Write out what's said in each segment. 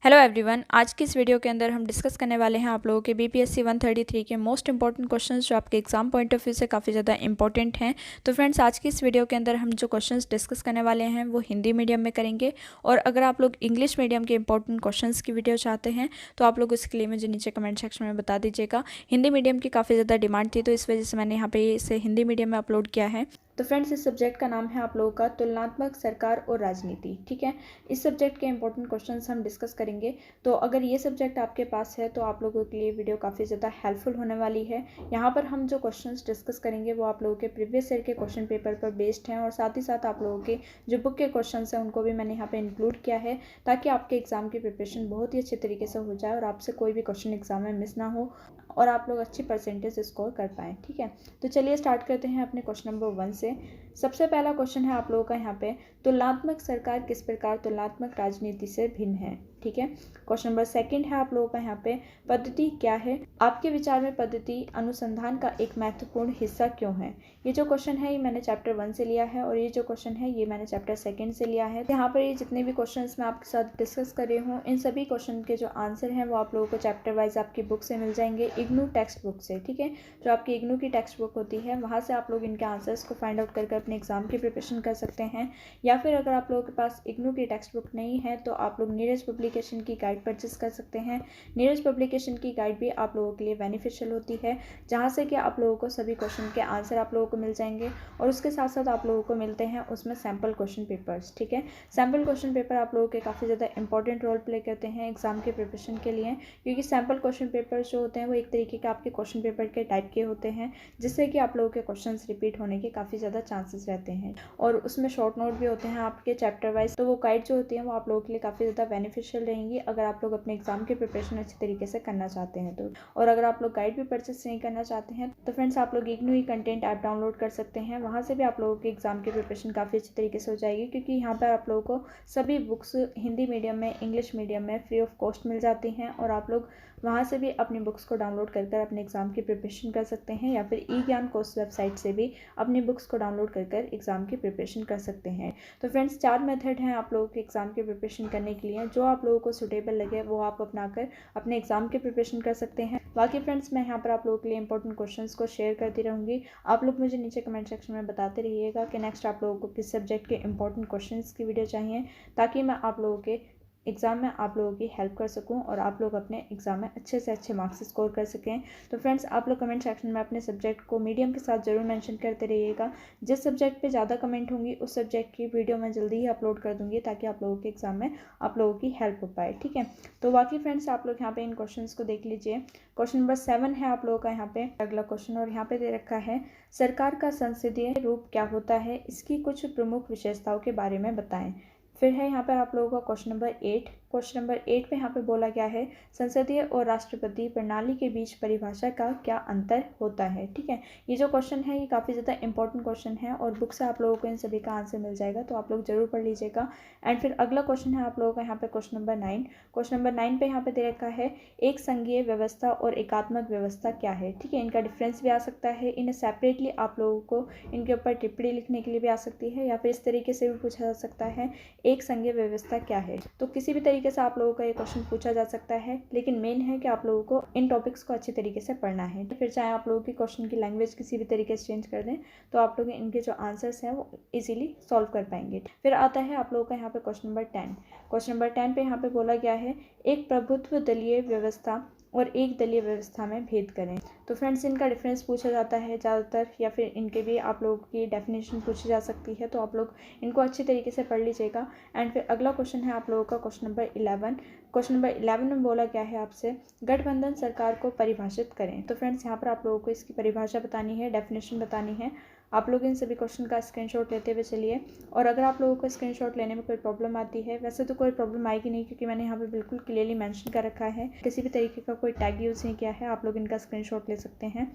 Hello everyone, आज की इस वीडियो के अंदर हम डिस्कस करने वाले हैं आप लोगों के बीपीएससी 133 के मोस्ट इंपॉर्टेंट क्वेश्चंस जो आपके एग्जाम पॉइंट ऑफ व्यू से काफ़ी ज़्यादा इंपॉर्टेंट हैं। तो फ्रेंड्स, आज की इस वीडियो के अंदर हम जो क्वेश्चंस डिस्कस करने वाले हैं वो हिंदी मीडियम में करेंगे। और अगर आप लोग इंग्लिश मीडियम के इंपॉर्टेंट क्वेश्चंस की वीडियो चाहते हैं तो आप लोग उसके लिए मुझे नीचे कमेंट सेक्शन में बता दीजिएगा। हिंदी मीडियम की काफ़ी ज़्यादा डिमांड थी तो इस वजह से मैंने यहाँ पे इसे हिंदी मीडियम में अपलोड किया है। तो फ्रेंड्स, इस सब्जेक्ट का नाम है आप लोगों का तुलनात्मक सरकार और राजनीति। ठीक है, इस सब्जेक्ट के इंपॉर्टेंट क्वेश्चंस हम डिस्कस करेंगे। तो अगर ये सब्जेक्ट आपके पास है तो आप लोगों के लिए वीडियो काफ़ी ज़्यादा हेल्पफुल होने वाली है। यहाँ पर हम जो क्वेश्चंस डिस्कस करेंगे वो आप लोगों के प्रीवियस ईयर के क्वेश्चन पेपर पर बेस्ड हैं और साथ ही साथ आप लोगों के जो बुक के क्वेश्चंस हैं उनको भी मैंने यहाँ पे इंक्लूड किया है ताकि आपके एग्जाम की प्रिपरेशन बहुत ही अच्छे तरीके से हो जाए और आपसे कोई भी क्वेश्चन एग्जाम में मिस ना हो और आप लोग अच्छी परसेंटेज स्कोर कर पाएँ। ठीक है, तो चलिए स्टार्ट करते हैं अपने क्वेश्चन नंबर 1 से। सबसे पहला क्वेश्चन है आप लोगों का यहाँ पे, तुलनात्मक सरकार किस प्रकार तुलनात्मक राजनीति से भिन्न है। ठीक है, क्वेश्चन नंबर 2 है आप लोगों का यहाँ पे, पद्धति क्या है, आपके विचार में पद्धति अनुसंधान का एक महत्वपूर्ण हिस्सा क्यों है। ये जो क्वेश्चन है ये मैंने चैप्टर 1 से लिया है और ये जो क्वेश्चन है ये मैंने चैप्टर 2 से लिया है। यहाँ पर ये जितने भी क्वेश्चन मैं आपके साथ डिस्कस कर रही हूँ इन सभी क्वेश्चन के जो आंसर हैं वो आप लोगों को चैप्टर वाइज आपकी बुक से मिल जाएंगे, इग्नू टेक्स्ट बुक से। ठीक है, जो आपकी इग्नू की टेक्स्ट बुक होती है वहाँ से आप लोग इनके आंसर्स को फाइंड आउट करके अपने एग्जाम की प्रिपरेशन कर सकते हैं। या फिर अगर आप लोगों के पास इग्नू की टेक्स्ट बुक नहीं है तो आप लोग नीरज पब्लिकेशन की गाइड परचेस कर सकते हैं। नीरज पब्लिकेशन की गाइड भी आप लोगों के लिए बेनिफिशियल होती है जहाँ से कि आप लोगों को सभी क्वेश्चन के आंसर आप लोगों को मिल जाएंगे और उसके साथ साथ आप लोगों को मिलते हैं उसमें सैम्पल क्वेश्चन पेपर्स। ठीक है, सैम्पल क्वेश्चन पेपर आप लोगों के काफ़ी ज़्यादा इंपॉर्टेंट रोल प्ले करते हैं एग्जाम के प्रिपरेशन के लिए, क्योंकि सैम्पल क्वेश्चन पेपर जो होते हैं वो एक तरीके के आपके क्वेश्चन पेपर के टाइप के होते हैं जिससे कि आप लोगों के क्वेश्चंस रिपीट होने के काफ़ी ज़्यादा चांसेस रहते हैं। और उसमें शॉर्ट नोट भी होते हैं आपके चैप्टर वाइज, तो वो गाइड जो होती है वो आप लोगों के लिए काफ़ी ज़्यादा बेनिफिशियल रहेंगी अगर आप लोग अपने एग्जाम की प्रिपरेशन अच्छे तरीके से करना चाहते हैं तो। और अगर आप लोग गाइड भी परचेस नहीं करना चाहते हैं तो फ्रेंड्स आप लोग इग्नू ई कंटेंट ऐप डाउनलोड कर सकते हैं, वहाँ से भी आप लोगों के एग्जाम की प्रिपरेशन काफ़ी अच्छे तरीके से हो जाएगी, क्योंकि यहाँ पर आप लोगों को सभी बुक्स हिंदी मीडियम में इंग्लिश मीडियम में फ्री ऑफ कॉस्ट मिल जाती हैं और आप लोग वहाँ से भी अपनी बुक्स को डाउनलोड कर अपने एग्जाम की प्रिपरेशन कर सकते हैं या फिर ई ज्ञान कोर्स वेबसाइट से भी अपनी बुक्स को डाउनलोड कर एग्जाम की प्रिपरेशन कर सकते हैं। तो फ्रेंड्स, 4 मेथड हैं आप लोगों के एग्जाम की प्रिपरेशन करने के लिए, जो आप लोगों को सुटेबल लगे वो आप अपनाकर अपने एग्जाम की प्रिपरेशन कर सकते हैं। बाकी फ्रेंड्स, मैं यहाँ पर आप लोगों के लिए इंपॉर्टेंट क्वेश्चंस को शेयर करती रहूँगी, आप लोग मुझे नीचे कमेंट सेक्शन में बताते रहिएगा कि नेक्स्ट आप लोगों को किस सब्जेक्ट के इंपॉर्टेंट क्वेश्चंस की वीडियो चाहिए, ताकि मैं आप लोगों के एग्ज़ाम में आप लोगों की हेल्प कर सकूं और आप लोग अपने एग्ज़ाम में अच्छे से अच्छे मार्क्स स्कोर कर सकें। तो फ्रेंड्स, आप लोग कमेंट सेक्शन में अपने सब्जेक्ट को मीडियम के साथ ज़रूर मेंशन करते रहिएगा। जिस सब्जेक्ट पे ज़्यादा कमेंट होंगी उस सब्जेक्ट की वीडियो मैं जल्दी ही अपलोड कर दूँगी ताकि आप लोगों के एग्ज़ाम में आप लोगों की हेल्प हो पाए। ठीक है, तो बाकी फ्रेंड्स आप लोग यहाँ पे इन क्वेश्चन को देख लीजिए। क्वेश्चन नंबर 7 है आप लोगों का यहाँ पे अगला क्वेश्चन, और यहाँ पे दे रखा है, सरकार का संसदीय रूप क्या होता है, इसकी कुछ प्रमुख विशेषताओं के बारे में बताएं। फिर है यहाँ पर आप लोगों का क्वेश्चन नंबर 8। क्वेश्चन नंबर 8 पे यहाँ पे बोला गया है, संसदीय और राष्ट्रपति प्रणाली के बीच परिभाषा का क्या अंतर होता है। ठीक है, ये जो क्वेश्चन है ये काफ़ी ज़्यादा इंपॉर्टेंट क्वेश्चन है और बुक से आप लोगों को इन सभी का आंसर मिल जाएगा, तो आप लोग जरूर पढ़ लीजिएगा। एंड फिर अगला क्वेश्चन है आप लोगों का यहाँ पे क्वेश्चन नंबर 9। क्वेश्चन नंबर 9 पे यहाँ पे दे रखा है, एक संघीय व्यवस्था और एकात्मक व्यवस्था क्या है। ठीक है, इनका डिफरेंस भी आ सकता है, इन्हें सेपरेटली आप लोगों को इनके ऊपर टिप्पणी लिखने के लिए भी आ सकती है या फिर इस तरीके से भी पूछा जा सकता है, एक संघीय व्यवस्था क्या है। तो किसी भी तरीके से आप लोगों का ये क्वेश्चन पूछा जा सकता है, लेकिन मेन है कि आप लोगों को इन टॉपिक्स को अच्छी तरीके से पढ़ना है। फिर चाहे आप लोगों की क्वेश्चन की लैंग्वेज किसी भी तरीके से चेंज कर दें तो आप लोग इनके जो आंसर्स हैं वो इजीली सॉल्व कर पाएंगे। फिर आता है आप लोगों का यहाँ पे क्वेश्चन नंबर 10। क्वेश्चन नंबर 10 पे यहाँ पे बोला गया है, एक प्रभुत्व दलीय व्यवस्था और एक दलीय व्यवस्था में भेद करें। तो फ्रेंड्स, इनका डिफरेंस पूछा जाता है ज़्यादातर, या फिर इनके भी आप लोगों की डेफिनेशन पूछी जा सकती है, तो आप लोग इनको अच्छी तरीके से पढ़ लीजिएगा। एंड फिर अगला क्वेश्चन है आप लोगों का क्वेश्चन नंबर 11। क्वेश्चन नंबर 11 में बोला गया है आपसे, गठबंधन सरकार को परिभाषित करें। तो फ्रेंड्स, यहाँ पर आप लोगों को इसकी परिभाषा बतानी है, डेफिनेशन बतानी है। आप लोग इन सभी क्वेश्चन का स्क्रीनशॉट लेते हुए चलिए, और अगर आप लोगों को स्क्रीनशॉट लेने में कोई प्रॉब्लम आती है, वैसे तो कोई प्रॉब्लम आएगी नहीं क्योंकि मैंने यहाँ पे बिल्कुल क्लियरली मेंशन कर रखा है, किसी भी तरीके का कोई टैग यूज़ नहीं किया है, आप लोग इनका स्क्रीनशॉट ले सकते हैं।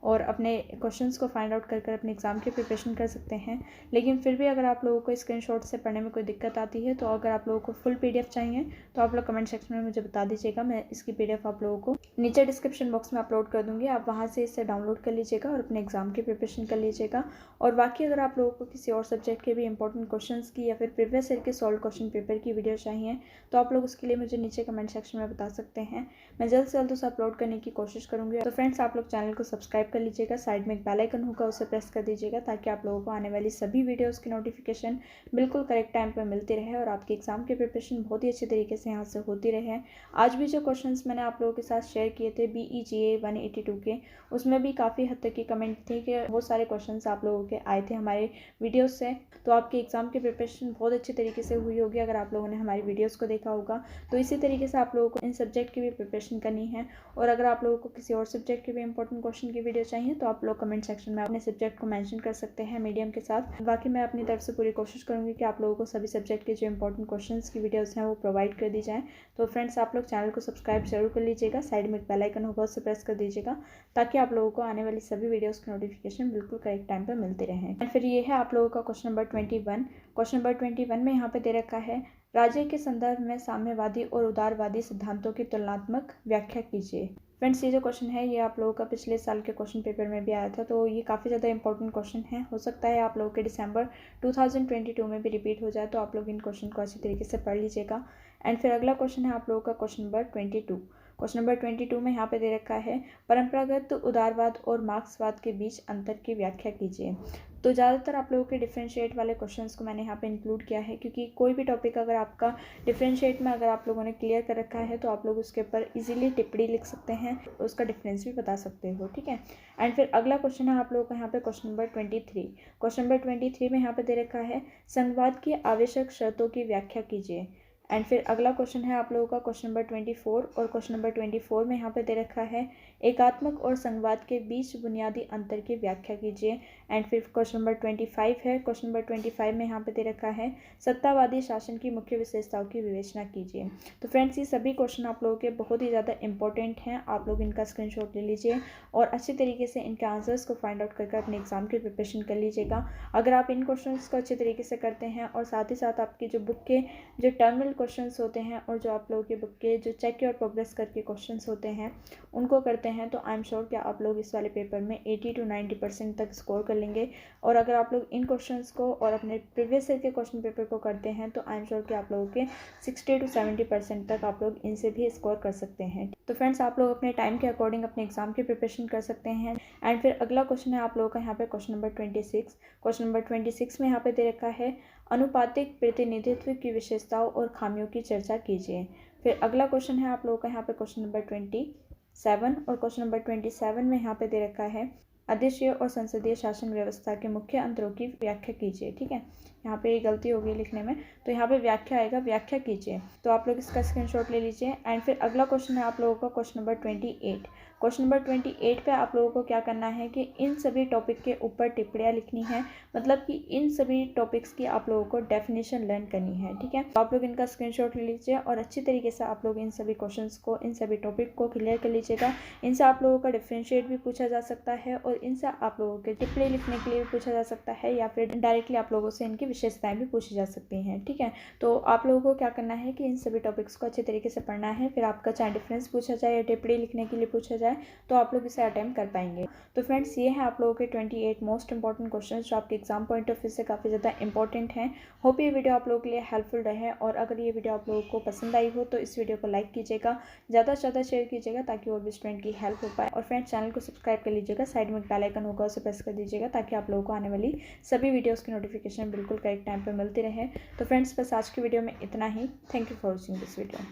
और अपने क्वेश्चंस को फाइंड आउट कर अपने एग्ज़ाम की प्रिपरेशन कर सकते हैं। लेकिन फिर भी अगर आप लोगों को स्क्रीनशॉट से पढ़ने में कोई दिक्कत आती है, तो अगर आप लोगों को फुल PDF चाहिए तो आप लोग कमेंट सेक्शन में मुझे बता दीजिएगा। मैं इसकी PDF आप लोगों को नीचे डिस्क्रिप्शन बॉक्स में अपलोड कर दूँगी। आप वहाँ से इसे डाउनलोड कर लीजिएगा और अपने एग्ज़ाम की प्रिपरेशन कर लीजिएगा। और बाकी अगर आप लोगों को किसी और सब्जेक्ट के भी इंपॉर्टेंट क्वेश्चंस की या फिर प्रीवियस ईयर के सॉल्व क्वेश्चन पेपर की वीडियो चाहिए, तो आप लोग उसके लिए मुझे नीचे कमेंट सेक्शन में बता सकते हैं। मैं जल्द से जल्द उसे अपलोड करने की कोशिश करूँगी। तो फ्रेंड्स, आप लोग चैनल को सब्सक्राइब कर लीजिएगा। साइड में एक बेल आइकन होगा, उसे प्रेस कर दीजिएगा ताकि आप लोगों को आने वाली सभी वीडियोज़ की नोटिफिकेशन बिल्कुल करेक्ट टाइम पर मिलती रहे और आपकी एग्ज़ाम की प्रिपरेशन बहुत ही अच्छे तरीके से यहाँ से होती रहे। आज भी जो क्वेश्चंस मैंने आप लोगों के साथ शेयर किए थे BEGA 182 के, उसमें भी काफ़ी हद तक की कमेंट थी कि बहुत सारे क्वेश्चंस आप लोगों के आए थे हमारे वीडियोस से। तो आपकी एग्ज़ाम की प्रिपरेशन बहुत अच्छी तरीके से हुई होगी अगर आप लोगों ने हमारी वीडियोस को देखा होगा। तो इसी तरीके से आप लोगों को इन सब्जेक्ट की भी प्रिपरेशन करनी है। और अगर आप लोगों को किसी और सब्जेक्ट के भी इंपॉर्टेंट क्वेश्चन की वीडियो चाहिए, तो आप लोग कमेंट सेक्शन में अपने सब्जेक्ट को मेंशन कर सकते हैं मीडियम के साथ। बाकी मैं अपनी तरफ से पूरी कोशिश करूँगी कि आप लोगों को सभी सब्जेक्ट के जो इंपॉर्टेंट क्वेश्चन की वीडियोज़ हैं वो प्रोवाइड कर दी जाए। तो फ्रेंड्स, आप लोग चैनल को सब्सक्राइब जरूर कर लीजिएगा। साइड में एक बेल आइकन होगा, उसे प्रेस कर दीजिएगा ताकि आप लोगों को आने वाली सभी वीडियोज़ की नोटिफिकेशन बिल्कुल करेक्ट टाइम पर मिलते रहें। एंड फिर ये है आप लोगों का क्वेश्चन नंबर 21। क्वेश्चन नंबर 21 में यहाँ पे दे रखा है, राज्य के संदर्भ में साम्यवादी और उदारवादी सिद्धांतों की तुलनात्मक व्याख्या कीजिए। फ्रेंड्स, ये जो क्वेश्चन है ये आप लोगों का पिछले साल के क्वेश्चन पेपर में भी आया था, तो ये काफ़ी ज़्यादा इंपॉर्टेंट क्वेश्चन है। हो सकता है आप लोगों के दिसंबर 2022 में भी रिपीट हो जाए, तो आप लोग इन क्वेश्चन को अच्छी तरीके से पढ़ लीजिएगा। एंड फिर अगला क्वेश्चन है आप लोगों का क्वेश्चन नंबर 22। क्वेश्चन नंबर 22 में यहाँ पे दे रखा है, परंपरागत उदारवाद और मार्क्सवाद के बीच अंतर की व्याख्या कीजिए। तो ज़्यादातर आप लोगों के डिफरेंशिएट वाले क्वेश्चंस को मैंने यहाँ पे इंक्लूड किया है, क्योंकि कोई भी टॉपिक अगर आपका डिफरेंशिएट में अगर आप लोगों ने क्लियर कर रखा है, तो आप लोग उसके ऊपर इजीली टिप्पणी लिख सकते हैं, उसका डिफरेंस भी बता सकते हो। ठीक है। एंड फिर अगला क्वेश्चन है आप लोगों का यहाँ पे क्वेश्चन नंबर 23। क्वेश्चन नंबर 23 में यहाँ पे दे रखा है, संघवाद की आवश्यक शर्तों की व्याख्या कीजिए। एंड फिर अगला क्वेश्चन है आप लोगों का क्वेश्चन नंबर 24। और क्वेश्चन नंबर 24 में यहाँ पे दे रखा है, एकात्मक और संघवाद के बीच बुनियादी अंतर की व्याख्या कीजिए। एंड फिर क्वेश्चन नंबर 25 है। क्वेश्चन नंबर 25 में यहाँ पे दे रखा है, सत्तावादी शासन की मुख्य विशेषताओं की विवेचना कीजिए। तो फ्रेंड्स, ये सभी क्वेश्चन आप लोगों के बहुत ही ज़्यादा इंपॉर्टेंट हैं। आप लोग इनका स्क्रीनशॉट ले लीजिए और अच्छी तरीके से इनके आंसर्स को फाइंड आउट करके अपने एग्जाम की प्रिपरेशन कर लीजिएगा। अगर आप इन क्वेश्चन को अच्छे तरीके से करते हैं और साथ ही साथ आपकी जो बुक के जो टर्मिनल क्वेश्चंस होते हैं और जो आप लोगों की बुक के जो चेक योर प्रोग्रेस करके क्वेश्चंस होते हैं उनको करते हैं, तो आई एम श्योर कि आप लोग इस वाले पेपर में 80 to 90% तक स्कोर कर लेंगे। और अगर आप लोग इन क्वेश्चंस को और अपने प्रीवियस ईयर के क्वेश्चन पेपर को करते हैं, तो आई एम श्योर कि आप लोगों के 60 to 70% तक आप लोग इनसे भी स्कोर कर सकते हैं। तो फ्रेंड्स, आप लोग अपने टाइम के अकॉर्डिंग अपने एग्जाम की प्रिपरेशन कर सकते हैं। एंड फिर अगला क्वेश्चन है आप लोगों का यहाँ पे क्वेश्चन नंबर 26। क्वेश्चन नंबर 26 में यहाँ पे दे रखा है, अनुपातिक प्रतिनिधित्व की विशेषताओं और खामियों की चर्चा कीजिए। फिर अगला क्वेश्चन है आप लोगों का यहाँ पे क्वेश्चन नंबर 27। और क्वेश्चन नंबर 27 में यहाँ पे दे रखा है, अध्यक्षीय और संसदीय शासन व्यवस्था के मुख्य अंतरों की व्याख्या कीजिए। ठीक है, यहाँ पे ये गलती हो गई लिखने में, तो यहाँ पे व्याख्या आएगा, व्याख्या कीजिए। तो आप लोग इसका स्क्रीनशॉट ले लीजिए। एंड फिर अगला क्वेश्चन है आप लोगों का क्वेश्चन नंबर 28। क्वेश्चन नंबर 28 पे आप लोगों को क्या करना है कि इन सभी टॉपिक के ऊपर टिप्पणियाँ लिखनी है, मतलब कि इन सभी टॉपिक्स की आप लोगों को डेफिनेशन लर्न करनी है। ठीक है, तो आप लोग इनका स्क्रीनशॉट ले लीजिए और अच्छी तरीके से आप लोग इन सभी क्वेश्चंस को, इन सभी टॉपिक को क्लियर कर लीजिएगा। इनसे आप लोगों का डिफरेंशिएट भी पूछा जा सकता है और इनसे आप लोगों के टिप्पणी लिखने के लिए भी पूछा जा सकता है, या फिर डायरेक्टली आप लोगों से इनकी विशेषताएं भी पूछी जा सकती हैं। ठीक है, तो आप लोगों को क्या करना है कि इन सभी टॉपिक्स को अच्छे तरीके से पढ़ना है। फिर आपका चाहे डिफरेंस पूछा जाए या टिप्पणी लिखने के लिए पूछा जाए, तो आप लोग इसे अटेम्प्ट कर पाएंगे। तो फ्रेंड्स, ये है आप लोगों के 28 मोस्ट इंपॉर्टेंट क्वेश्चन जो आपके एग्जाम पॉइंट ऑफ व्यू से काफ़ी ज़्यादा इंपॉर्टेंट हैं। होप ये वीडियो आप लोगों के लिए हेल्पफुल रहे, और अगर ये वीडियो आप लोगों को पसंद आई हो तो इस वीडियो को लाइक कीजिएगा, ज़्यादा से ज़्यादा शेयर कीजिएगा ताकि और भी स्टूडेंट की हेल्प हो पाए। और फ्रेंड्स, चैनल को सब्सक्राइब कर लीजिएगा, साइड में एक बेल आइकन होगा, उसे प्रेस कर दीजिएगा ताकि आप लोगों को आने वाली सभी वीडियोज़ की नोटिफिकेशन बिल्कुल करेक्ट टाइम पर मिलती रहे। तो फ्रेंड्स, बस आज की वीडियो में इतना ही। Thank you for watching this video.